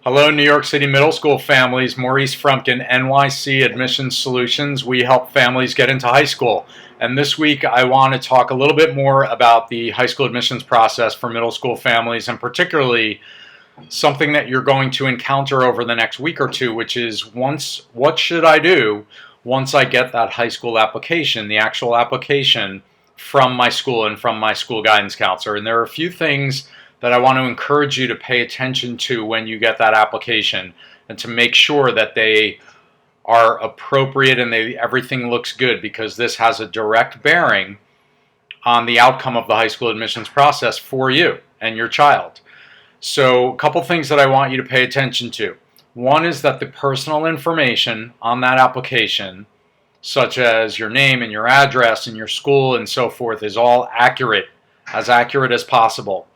Hello, New York City middle school families. Maurice Frumpkin, NYC Admissions Solutions. We help families get into high school. And this week, I want to talk a little bit more about the high school admissions process for middle school families, and particularly something that you're going to encounter over the next week or two, which is what should I do once I get that high school application, the actual application from my school and from my school guidance counselor. And there are a few things that I want to encourage you to pay attention to when you get that application, and to make sure that they are appropriate and everything looks good, because this has a direct bearing on the outcome of the high school admissions process for you and your child. So a couple things that I want you to pay attention to. One is that the personal information on that application, such as your name and your address and your school and so forth, is all accurate as possible.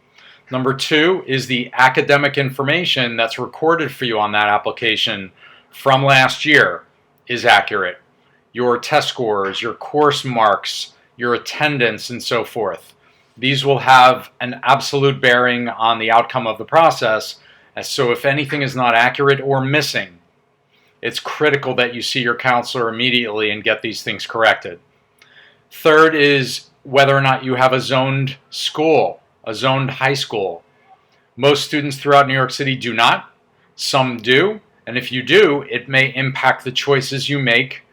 Number two is the academic information that's recorded for you on that application from last year is accurate. Your test scores, your course marks, your attendance, and so forth. These will have an absolute bearing on the outcome of the process. So if anything is not accurate or missing, it's critical that you see your counselor immediately and get these things corrected. Third is whether or not you have a zoned school, a zoned high school. Most students throughout New York City do not. Some do. And if you do, it may impact the choices you make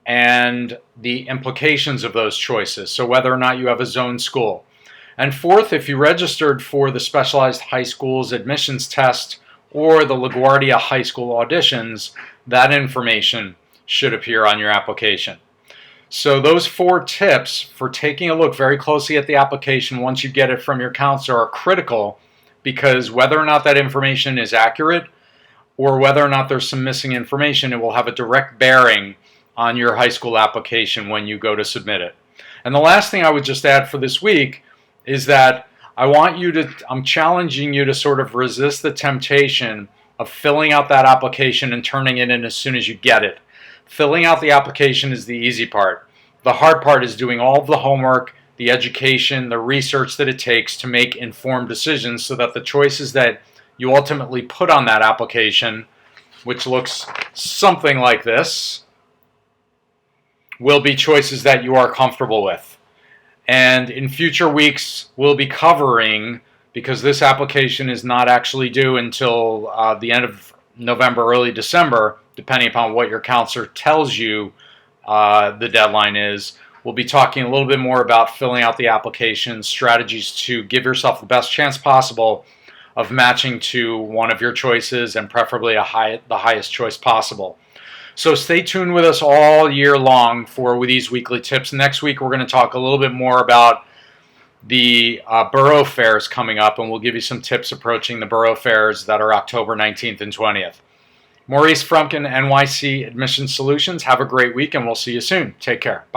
and the implications of those choices. So whether or not you have a zoned school. And fourth, if you registered for the Specialized High Schools admissions test or the LaGuardia High School auditions, that information should appear on your application. So those 4 tips for taking a look very closely at the application once you get it from your counselor are critical, because whether or not that information is accurate or whether or not there's some missing information, it will have a direct bearing on your high school application when you go to submit it. And the last thing I would just add for this week is that I'm challenging you to sort of resist the temptation of filling out that application and turning it in as soon as you get it. Filling out the application is the easy part. The hard part is doing all of the homework, the education, the research that it takes to make informed decisions so that the choices that you ultimately put on that application, which looks something like this, will be choices that you are comfortable with. And in future weeks, we'll be covering, because this application is not actually due until the end of November, early December, depending upon what your counselor tells you the deadline is. We'll be talking a little bit more about filling out the application, strategies to give yourself the best chance possible of matching to one of your choices, and preferably the highest choice possible. So stay tuned with us all year long for these weekly tips. Next week, we're going to talk a little bit more about the borough fairs coming up, and we'll give you some tips approaching the borough fairs that are October 19th and 20th. Maurice Frumpkin, NYC Admissions Solutions. Have a great week, and we'll see you soon. Take care. Bye.